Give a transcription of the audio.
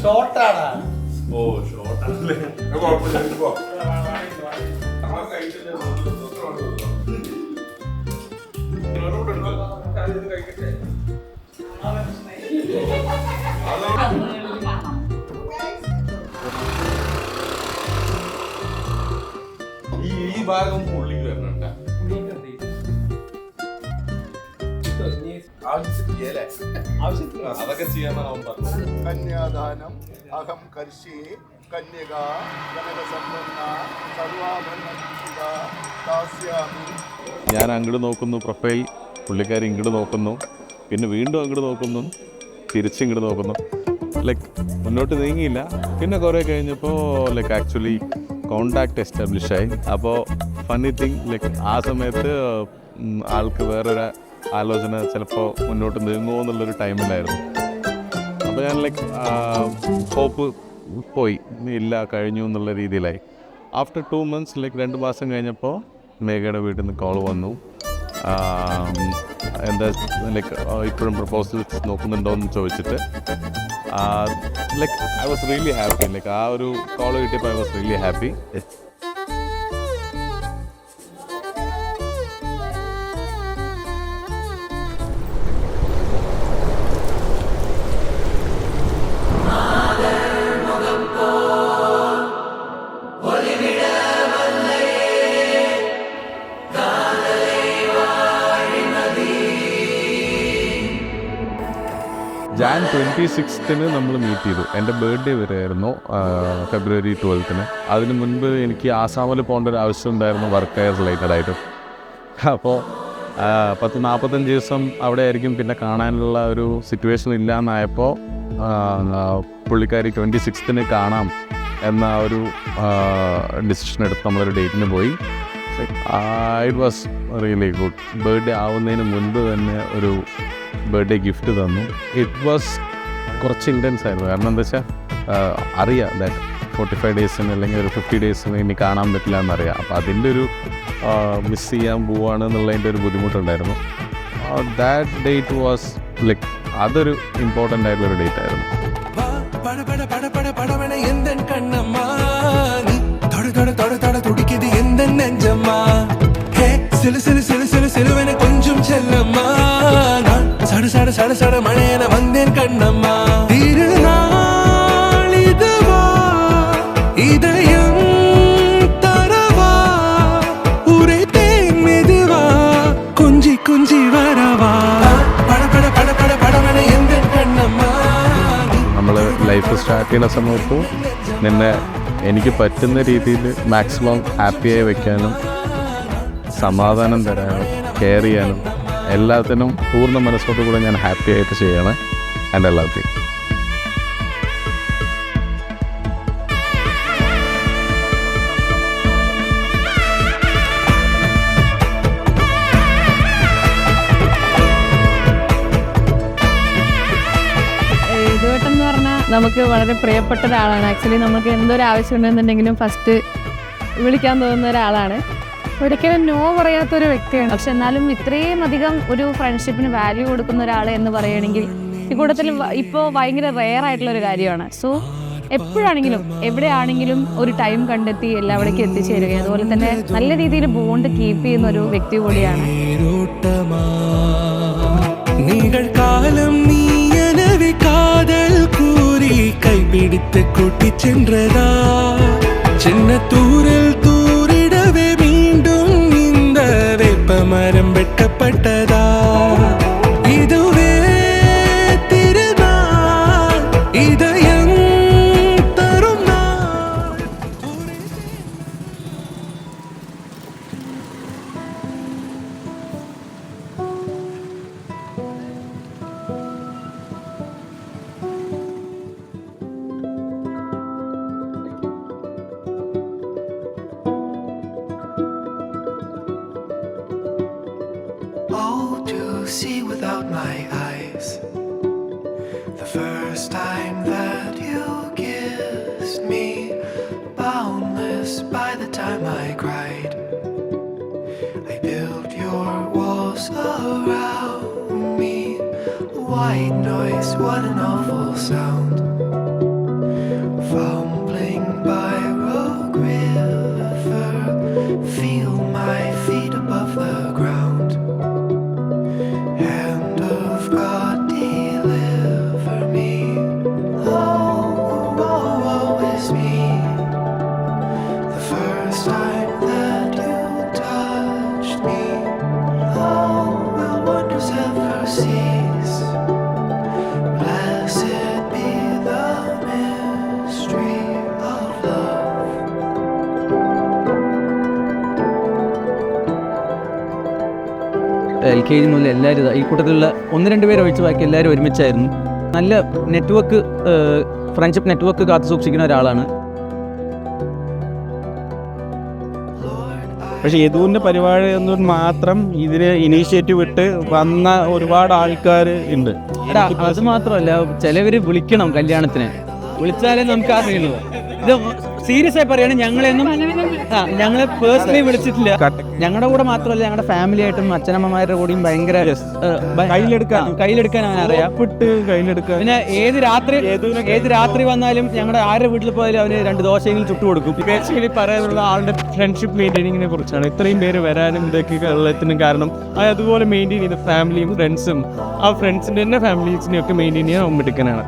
ഷോർട്ടാടാ. ഓ ഷോർട്ടാണല്ലേ. ഈ ഭാഗം പുള്ളിക്ക് വരണ അതൊക്കെ ചെയ്യാന്നാണ് അവൻ പറഞ്ഞത്. കന്യാദാനം അഹം കർഷ്യേ കന്യക കനകസമ്പന്ന സർവാഭരണ ദാസ്യാമി. ഞാൻ അങ്ങോട്ട് നോക്കുന്നു പ്രൊഫൈൽ, പുള്ളിക്കാരി ഇങ്ങോട്ട് നോക്കുന്നു, പിന്നെ വീണ്ടും അങ്ങോട്ട് നോക്കുന്നു, തിരിച്ചിങ്ങോട്ട് നോക്കുന്നു. ലൈക്ക് മുന്നോട്ട് നീങ്ങിയില്ല. പിന്നെ കുറേ കഴിഞ്ഞപ്പോൾ ലൈക്ക് ആക്ച്വലി കോണ്ടാക്ട് എസ്റ്റാബ്ലിഷ് ആയി. അപ്പോൾ ഫണ്ണി തിങ് ലൈക്ക് ആ സമയത്ത് ആൾക്ക് വേറൊരു ആലോചന ചിലപ്പോൾ മുന്നോട്ട് നീങ്ങുമോ എന്നുള്ളൊരു ടൈമിലായിരുന്നു. അപ്പോൾ ഞാൻ ലൈക്ക് ഹോപ്പ് പോയി, ഇല്ല കഴിഞ്ഞു എന്നുള്ള രീതിയിലായി. ആഫ്റ്റർ 2 months ലൈക്ക് 2 മാസം കഴിഞ്ഞപ്പോൾ മേഘയുടെ വീട്ടിൽ നിന്ന് കോൾ വന്നു. എന്താ ലൈക്ക് ഇപ്പോഴും പ്രപ്പോസൽസ് നോക്കുന്നുണ്ടോ എന്ന് ചോദിച്ചിട്ട്. Like I was really happy. Like ആ ഒരു കോൾ കിട്ടിയപ്പോൾ I was really happy. Jan 26th നമ്മൾ മീറ്റ് ചെയ്തു. എൻ്റെ ബർത്ത്ഡേ വരെയായിരുന്നു, February 12th. അതിന് മുൻപ് എനിക്ക് ആസാമിൽ പോകേണ്ട ഒരു ആവശ്യം ഉണ്ടായിരുന്നു, വർക്ക് റിലേറ്റഡ് ആയിട്ട്. അപ്പോൾ 40-45 ദിവസം അവിടെ ആയിരിക്കും, പിന്നെ കാണാനുള്ള ഒരു സിറ്റുവേഷൻ ഇല്ല എന്നായപ്പോൾ പുള്ളിക്കാരി 26th കാണാം എന്ന ഒരു ഡിസിഷൻ എടുത്ത് നമ്മളൊരു ഡേറ്റിന് പോയി. It was really good. Birthday ആവുന്നതിന് മുൻപ് തന്നെ ഒരു ബർത്ത്ഡേ ഗിഫ്റ്റ് തന്നു. ഇറ്റ് വാസ് കുറച്ച് ഇൻറ്റൻസ് ആയിരുന്നു. കാരണം എന്താ വെച്ചാൽ അറിയാം ദാറ്റ് 45 ഡേയ്സിന് അല്ലെങ്കിൽ ഒരു 50 ഡേയ്സിന് ഇനി കാണാൻ പറ്റില്ല എന്നറിയാം. അപ്പോൾ അതിൻ്റെ ഒരു മിസ് ചെയ്യാൻ പോവാണ് എന്നുള്ളതിൻ്റെ ഒരു ബുദ്ധിമുട്ടുണ്ടായിരുന്നു. ദാറ്റ് ഡേറ്റ് വാസ് ലൈക്ക് അതൊരു ഇമ്പോർട്ടൻ്റ് ആയിട്ടുള്ളൊരു ഡേറ്റ് ആയിരുന്നു. கொஞ்சம் செல்லம்மா சட சட சட சட மழையன வந்தேன் கண்ணம்மா திருநாளிதுவா இதயம் தரவா உரைத்தேன் மெதுவா கொஞ்சி கொஞ்சி வரவா பட பட பட பட படவன எந்த கண்ணம்மா. നമ്മൾ ലൈഫ് സ്റ്റാർട്ട് ചെയ്യുന്ന സമയത്ത് നിന്നെ എനിക്ക് പറ്റുന്ന രീതിയിൽ മാക്സിമം ഹാപ്പിയായി വയ്ക്കാനും സമാധാനം തരാനും കെയർ ചെയ്യാനും എല്ലാത്തിനും പൂർണ്ണ മനസ്സോടുകൂടെ ഞാൻ ഹാപ്പി ആയിട്ട് ചെയ്യണം എൻ്റെ എല്ലാവർക്കും. ഇതുവട്ടെന്ന് പറഞ്ഞാൽ നമുക്ക് വളരെ പ്രിയപ്പെട്ട ഒരാളാണ്. ആക്ച്വലി നമുക്ക് എന്തൊരു ആവശ്യം ഉണ്ടെന്നുണ്ടെങ്കിലും ഫസ്റ്റ് വിളിക്കാൻ തോന്നുന്ന ഒരാളാണ്. ഒരിക്കലും നോ പറയാത്തൊരു വ്യക്തിയാണ്. പക്ഷെ എന്നാലും ഇത്രയും അധികം ഒരു ഫ്രണ്ട്ഷിപ്പിന് വാല്യൂ കൊടുക്കുന്ന ഒരാൾ എന്ന് പറയുകയാണെങ്കിൽ ഈ കൂട്ടത്തിൽ ഇപ്പോൾ ഭയങ്കര റെയർ ആയിട്ടുള്ളൊരു കാര്യമാണ്. സോ എപ്പോഴാണെങ്കിലും എവിടെയാണെങ്കിലും ഒരു ടൈം കണ്ടെത്തി എല്ലാവിടേക്കും എത്തിച്ചേരുകയും അതുപോലെ തന്നെ നല്ല രീതിയിൽ ബോണ്ട് കീപ്പ് ചെയ്യുന്ന ഒരു വ്യക്തി കൂടിയാണ്. காதல் கூறி கைப்பிடித்து கூட்டி சென்றதா சின்னத்தூரில் தூரிடவே மீண்டும் இந்த வேப்ப மரம் வெட்டப்பட்டதா இதுவே திருநாள் இதயம் தரும் நாள். see without my eyes. The first time that you kissed me, boundless by the time I cried. I built your walls around me. White noise, what an awful sound. Fumbling by Rogue River, feel my feet above the ground. Hand of God, deliver me. Oh, woe is me. The first time that you touched me, oh, will wonders ever cease? Blessed be the mystery of love. LKG മുതൽ എല്ലാവരും ഈ കൂട്ടത്തിലുള്ള 1-2 പേരെ ഒഴിച്ച് ബാക്കി എല്ലാവരും ഒരുമിച്ചായിരുന്നു. നല്ല network, friendship network കാത്തു സൂക്ഷിക്കുന്ന ഒരാളാണ്. പക്ഷേ യദുവിൻ്റെ പരിപാടി എന്ന് മാത്രം ഇതിന് ഇനീഷ്യേറ്റീവ് ഇട്ട് വന്ന ഒരുപാട് ആൾക്കാർ ഉണ്ട്. അത് മാത്രമല്ല, ചിലവർ വിളിക്കണം കല്യാണത്തിന്, വിളിച്ചാലേ നമുക്ക് അറിയുള്ളൂ. ഇത് സീരിയസ് ആയി പറയുകയാണ്, ഞങ്ങളെ പേഴ്സണലി വിളിച്ചിട്ടില്ല. ഞങ്ങളുടെ കൂടെ മാത്രമല്ല, ഞങ്ങളുടെ ഫാമിലി ആയിട്ടും അച്ഛനമ്മമാരുടെ കൂടെയും ഭയങ്കര കയ്യിലെടുക്കാൻ അറിയാം. കയ്യിലെടുക്കാൻ പിന്നെ ഏത് രാത്രി വന്നാലും ഞങ്ങളുടെ ആരുടെ വീട്ടിൽ പോയാലും അവന് 2 ദോശയെങ്കിലും ചുട്ടു കൊടുക്കും. ബേസിക്കലി പറയാനുള്ള ആളുടെ ഫ്രണ്ട്ഷിപ്പ് മെയിൻറ്റെയിനിങ്ങിനെ കുറിച്ചാണ്. ഇത്രയും പേര് വരാനും ഇതൊക്കെ ഉള്ളതിനും കാരണം അതുപോലെ മെയിൻറ്റെയിൻ ചെയ്ത ഫാമിലിയും ഫ്രണ്ട്സും ആ ഫ്രണ്ട്സിൻ്റെ തന്നെ ഫാമിലീസിനെയും ഒക്കെ മെയിൻറ്റെയിൻ ചെയ്യാൻ എടുക്കാനാണ്.